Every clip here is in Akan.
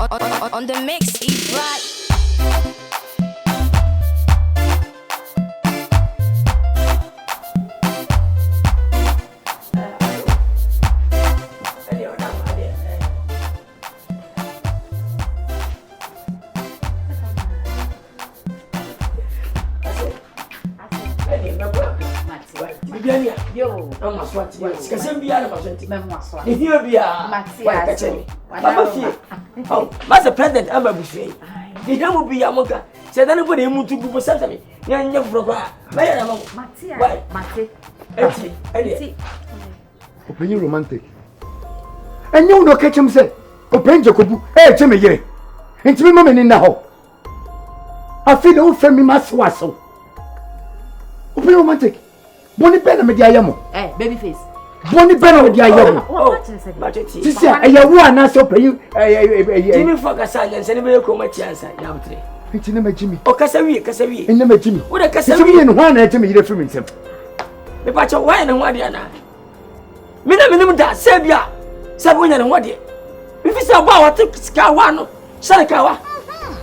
On the mix, eat right. Yo, I'm a swat. Because I'm beyond my sweat. If you be a Master President, I'm a buffet. The young will be a mocha. Said anybody who to go something. Young Broka. Open romantic. And you no catch him say, Open Jacobu, eh, Jimmy, and to me, in the hall. I feel old family must wassail. Open romantic. Bonnie Benham with Yayamo. Eh, baby face. Bonnie Benham with Yayamo. Sister, I have one answer for you. Jimmy Focus and anybody come at chance. Yamtre. It's in the Jimmy. Oh, Cassavi, in the Jimmy. What a Cassavi and one at me, the film himself. The patch of wine and what Diana. Minimum that Sabia, Sabina and what dear. If it's a bow, I took Skawano, Salakawa.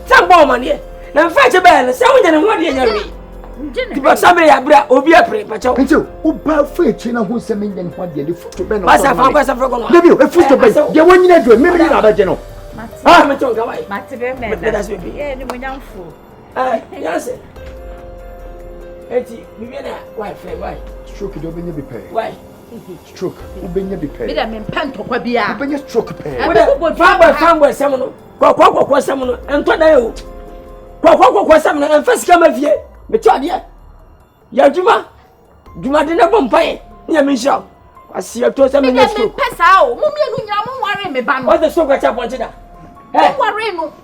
Some bowman here. Now fetch a bell, Sabina and what dear. But somebody will be a prey, but you Uba French in a who's sending them what they foot to Ben. Master, I'm give you a foot to Ben. You want you to maybe not general. I'm a talk away. Let us be young fool. Yes, Etty, we get a wife, why? Stroke it open your pay. Why? Stroke, open your pay. Bidam and Pantopabia. Open your stroke pay. Farmer, someone, Quack, someone, and Tonio. Quack, someone, and first come of ye. But Yajuma, Juma didn't bumpy. Near me shop. I see a toast. I'm in the pass out. Mummy, me ban. What's the so got up on China?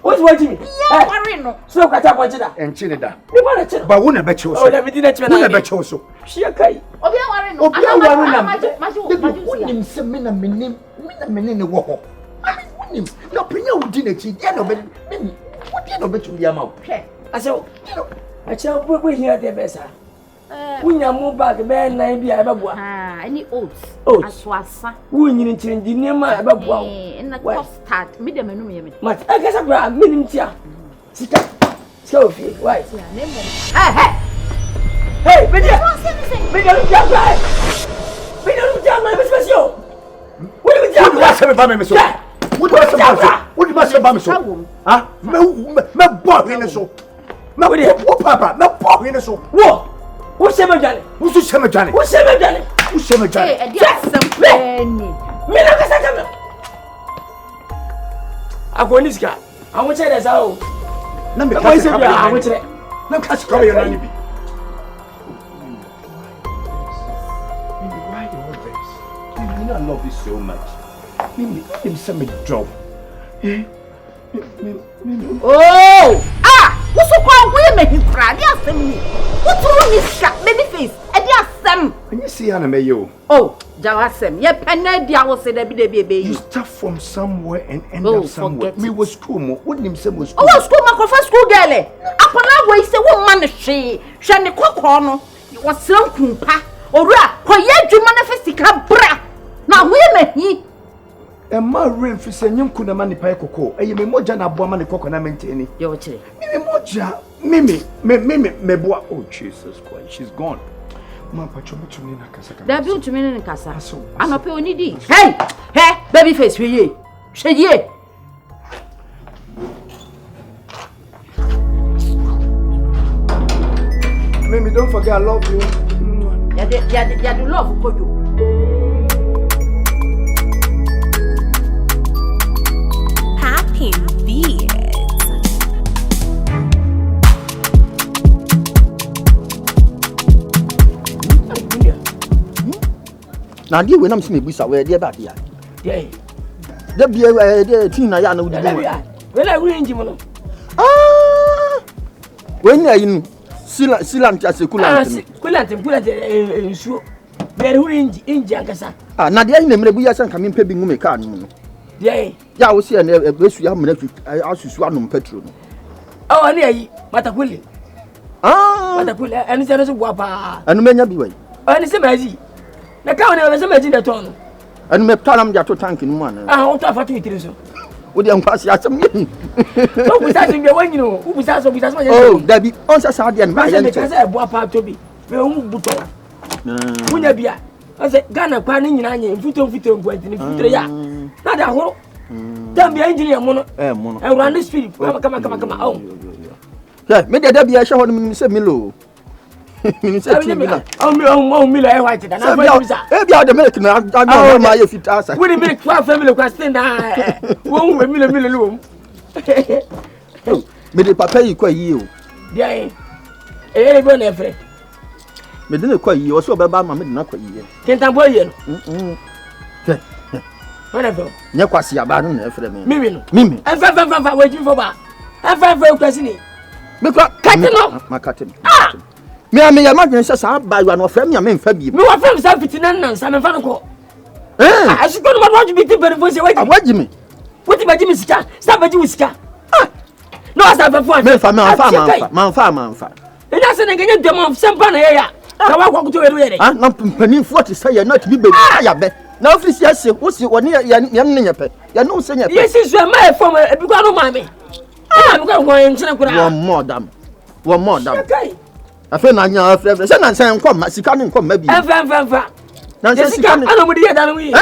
What's watching? So got up on China and Chinada. But wouldn't I bet you so? Let me did that. Bet you so. She a kite. Mina minute walk. I mean, no, Pino didn't eat. What did you bet you? I said, I shall put here the best. When you move back, Ben, I be about any oats. Oats was when you change the name about in the custard, medium and but I guess I'm meaning here. Sophie, why? Hey, but you don't jump right. We don't jump my special. What do you jump? What's up about me? What was about me? Ah, my boy in the soul. No, Papa, no pop in the soul. What? What's the matter? Who's the cemetery? What's the matter? Who's the cemetery? I'm going this guy. I want to say that's how. Let me say, I want to say, no, catch cover your enemy. Why all this? I love you so much. Maybe some job. Oh! What's so called women? You cry, yes, me. What's wrong with that baby face? And yes, Sam. When you see Anna Mayo. Oh, Jawasem, yep, and I will say that baby. You start from somewhere and end up somewhere. Me was school, wouldn't him say was school. Oh, school, my first school girl. Upon that way, say one man, she, Shanny Cocono, you was so kumpa, or ra, for yet you manifestica bra. Now, women, he. And my rain for saying kuna mani pa koko. E me moja na boa mani koko na maintain. Yo chile. Me moja. Me boa. Oh Jesus Christ, she's gone. Ma pa chomo chumi na kasa. Da bi chumi na kasa. Anope oni di. Hey, baby face we ye. Sheye. Mimi, don't forget I love you. Ya do love for you. Now, dear, when I'm seeing Busa, where dear back here. Yay. There be a teen I know. Well, I will Jimon. Ah, when are you? Silant as a coolant and so very in Jankasa. Ah, now the name of Buya coming pebbing me car. Yay. Ya was here and a best we have I asked you swam petrol. Oh, near Matapuli. Ah, Matapula, and it's a wapa. And many be way. And it's a magic. The county was a magic at all. And me tell them that to tank in one. I want to have a tweet. Would you pass your some? Oh, we start to be when you know, who was also because Oh, Debbie, on Saturday and I said, what part to be? We won't put on. Wouldn't be. I said, Ghana, Panning, and Futo, went in the future. Not a whole. Don't be engineer, mono, and run the street. Come on. Yeah, maybe Debbie, I shall have said Milo. Oh, Miller, white, and I'm the American. I don't know my if it asks. Would it be 12 family question? Won't Miller. Maybe Papa, you quite you. Yeah, everyone, every. Me didn't quite you, also by my not quite you. Can't I boy you? Whatever. Nequasi abandoned for me. Mimi, and 5 waiting for bar. And 5 for question. Because cutting off my cutting. Me, I may imagine says I buy one of them, your main Fabi. No, I found some 59 and some Fanaco. I should go to my to be different for you. What do you mean? What about Jimmy Scar? Stop at you, Scar. No, I have a phone. Man. It doesn't get them of some pan here. I walk to it. I'm not penny for to say you're not to be better. Now, if yes, what's your near young pet? You're no senior. Yes, it's my former Bugano Mammy. I'm going to one more dam. Okay. I feel like you're afraid. Send and say, come, she can't come, maybe. Now, I don't hear that we.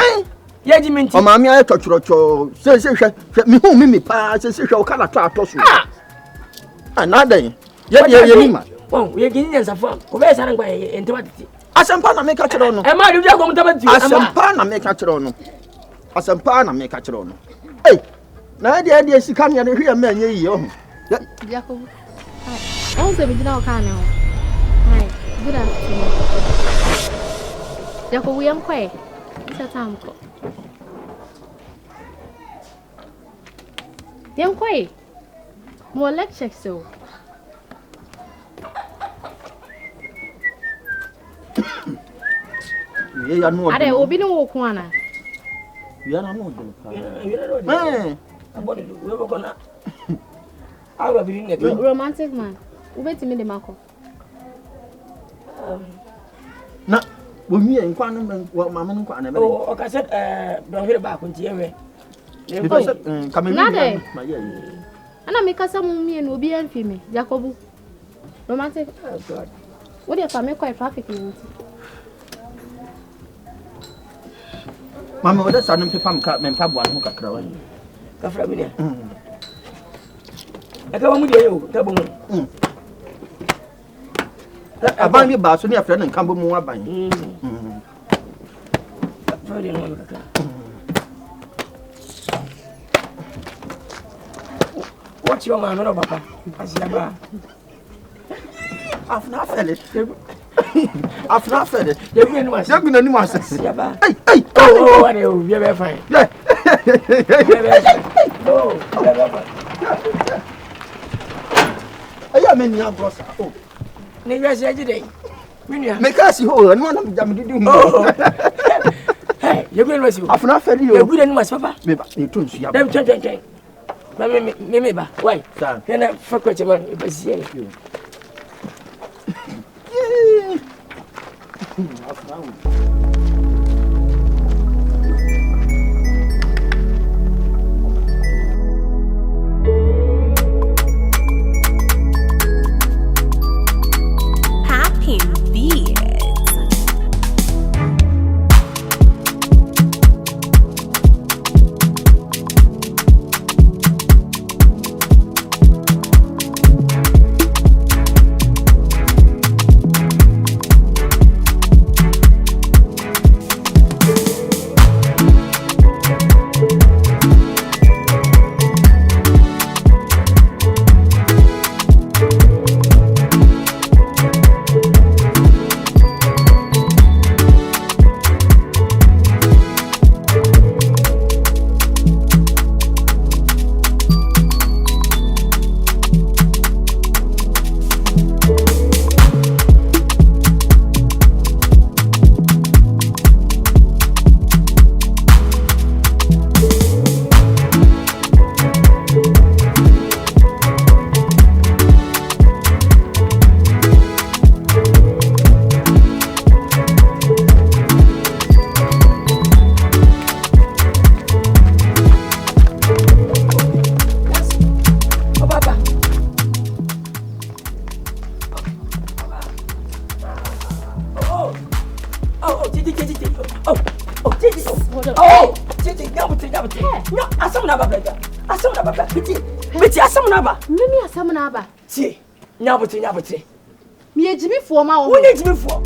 Yeah, Jimmy. Oh, mammy, I touch your says, me whom me pass, says, she'll cut a trap to you. Another. Yeah, oh, we're getting us a phone. Where's I going into it? As some pan, I make a chrono. Am I going to you? As some pan, I make a chrono. As some pan, I make a chrono. Hey, now the idea is to come here and hear me. Jacob. Also, we did not kind of. Hi, good afternoon. Jacob, we am quiet. It's a time call. Young quiet. More lecture so. Are there will be no corner? You are not moving. I will be a romantic man. Wait a minute, Marco. No, when me and Quantum, what Mamma and Quantum. Oh, I said, don't hear about when you coming. And I make us some me and will be and me, Jacob. Romantic. Oh, God. What if I make quite trafficking? Mamma, that's an empty pump cut and pub one who cut crowing. I come with you, Taboo. I buy me about a friend and come more by. What's your man, Papa? I've not felt it. I've not felt it. You've been once. You've been once. Hey, oh, you're very fine. Yeah. I am in your boss. Oh, Never said today. Make us whole and one of them to do more. Hey, you're going to I've not felt you. You're good and was Papa. Maybe you don't see them. Maybe, why? Then I forgot your man. It was you. Happy beats. asam na baba. Biti asam na ba. Mimi asam na ba. Tie. Nyabote. Me ejimi fo ma wo. Wo ne ejimi fo.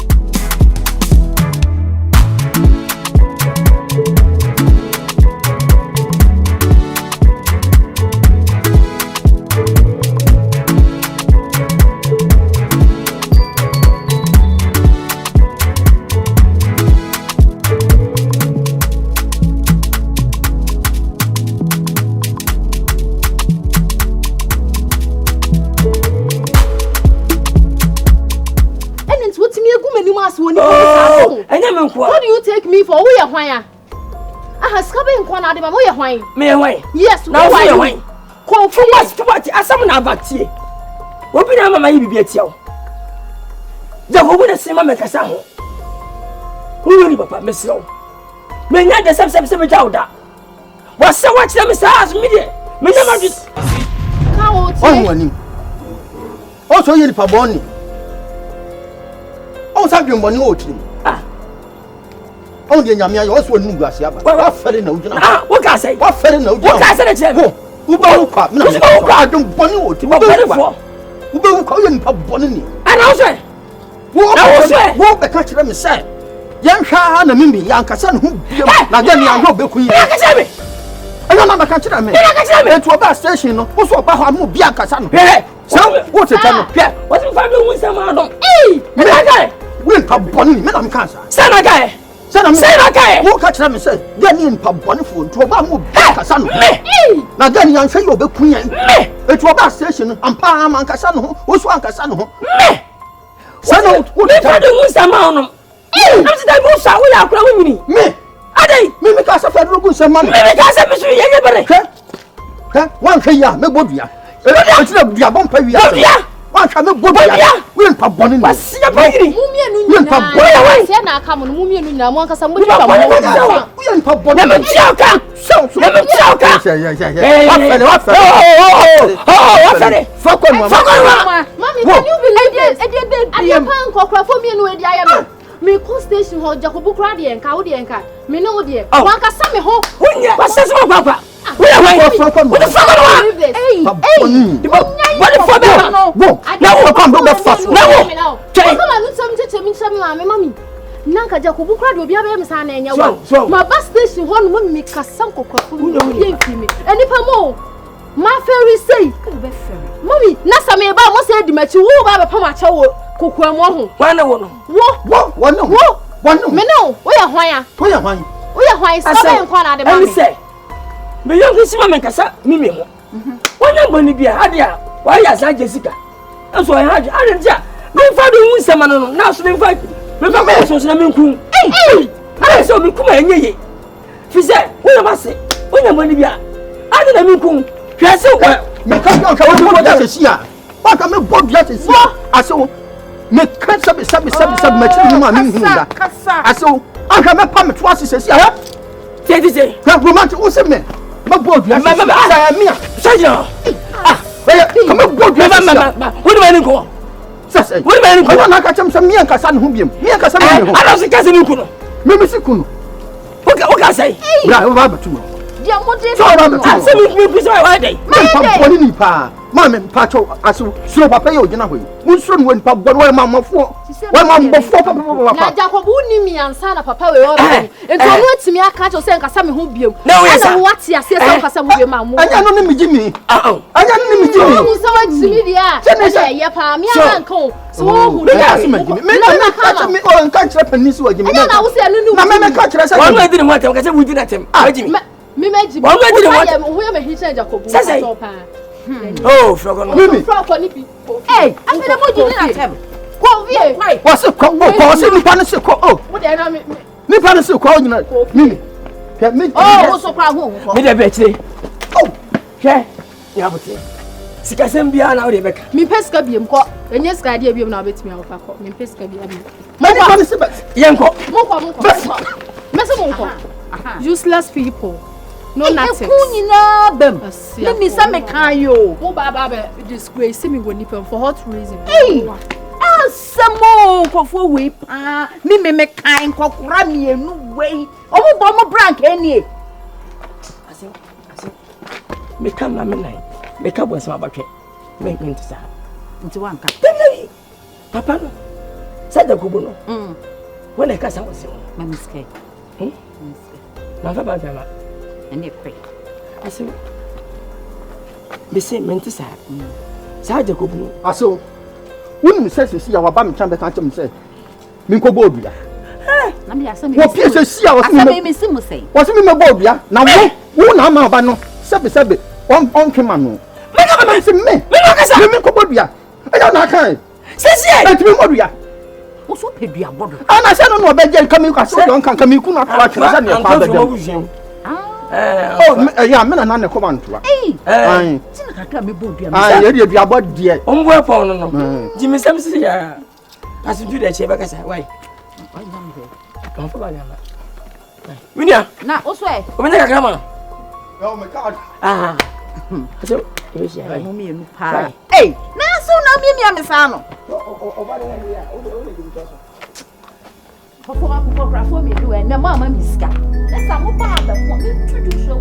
What do you take me for? Who you hwan? Ah, skabe nkwa na de ma, who you hwan? Me hwan? Yes, now who you hwan? What asam na abatie. Obi na mama yi bibia tia wo. Ja wo bu na sema me kasa ho. Wo ni papa me sro. Me nya de sep me jawda. Wa se wa kire me sa as me de. Me nya ma dis. Ka wo ti. On wani. O so yi pa boni. O sa dwen boni o tiri. On the Yamia, you also knew Garcia. What fell in Ojana? What can I say? What fell in Ojana? What can I say? Who don't call you Bonnie. And I say, what the country me say? Young Shan and Mimi, young Cassan, who again, young Robe, I don't know the country. I mean, to a bus station, also about how move Bianca San. So, what's it? What's the family with someone? Hey, we'll have Bonnie, Madame Cancer. Sana guy. Say okay. Who catch them say? Then in pub one food to about move Cassan. Now then, young say you'll be queen. It was a station and Pam and Cassano, who's one Cassano. So, what if I do some amount? That's the most I will have grown me. Me, I did. Me because of a look some money. Because I'm a one here, me bobia. It's not the bumper. One can make bobia. We'll pub one in my sea. We'll pub one. Say na come on, mummy no na mo kasa mo We'll pub one. Never joke. So, never joke. Mommy, can you believe this? I can't call for me no dia me call station ho Jacobu kra de enka wo de enka me no de wan ka sa me ho what's this papa we are what the fuck hey what the fuck now come do fast now come on some me mommy nanka Jacobu kra de obi abia me sa na enya wo ma bus station ho no me ka san kokofo ye mfimi enipa mo ma ferry say mommy na sa me ba mo say di machi wo ba ba pa ma cha wo kokwa mo ho wana wo no wo me no wo ya hwan sabe nkwa na de ma me say me yo kisi ma me kasa mimi ho wana boni bia ade a wa ya sa Jessica enso ya haje ade dia me fa do hu sema no na so me fa ko so na me nku ade so me kuma enye ye fi se wo na ma se wana boni bia ade na me nku hwe se wo me ka ka wo do se sia ba ka me bo bia se sia aso me kan sabe machiri ma mi hunda aso aka me pa me to asese sia tete na romantic wo se me ma bo bia se sia me saja ka me bo bia se sia wo de mani ko sase wo de mani ko na ka cham se me anka sa ne ho biem me anka sa me ho ala se kase ni ku no me si ku no o ka say bra wo ba batu dia mo de ase mi ku so wa dey me pa boni ni pa ma me pa cho aso suro papa ye ogina hoyi mun suro no pa boni wa ma mafo wa ma mbofo papa na Jacob ni mi ansa na papa we o ento no atimi aka cho se nkasa me ho biem ana wo ati ase se nkasa mo biem amu anya no ne mi jimi anya no ne mi jimi mo so wa timi dia e ye pa mi anka o so wo hu dia me na ka me o nka kire pani so wajimi na wo se anu na me ka kire se wa no edi ni mo tem ka se wo di na tem wajimi me meji wa no edi ni mo tem wo ya me hicha Jacob so pa oh frogo no mimi frogo ni bi eh afede mo di na tem ko vie what's it called what's it nipa ne se ko oh mo de na me nipa ne se ko nyina mimi ke me oh so kwa ho me de be chire oh ke ya bote sika sem bia na o de beka mi pesika biem ko enye sika dia biem na obetimi afa ko mi pesika bia biem me nipa ne se be yenko mo me se mo ko useless people no nothing kunyina bem me mi sa me kan yo mo baba be disgrace me woni pem for what reason asamo kofo we pa me kan kokora mienu we omo bo mo brank enie me come na me nine me ka bo sama batwe me ntisa nti wanka papa no sada kubu no when I kasa wose ma miske na fa ba fama ene pre aso be say me ntisa sada kubu aso wonu se ya wa ba me chan be kan tem se me ko bo dua na me asa me wo pie se sia wo me simu sei wo se me bo dua na wo na ma ba no sebe on twema no me ka ba se me kasa me ko bo dua e ya na kan sesi e me mo dua wo so pedua bodo ana se no be je kan me ka so don kan me ku na twa twa se ne fa ba dem ya me na ne ko ba ntwa ai tin kaka me bo dua me ah ye dua bo de ombo e pon no jimi sam sisi ya asunju de che ba kasa why kan fa ba ga na minia na wo so e o me ka kama oh my god so we see mo mi enu pa na so na mi me sa no o ba de ya o de di so Fofo akufo krafo mi do e na mama mi sika. Na sa mo ba ba fo mi introduce you.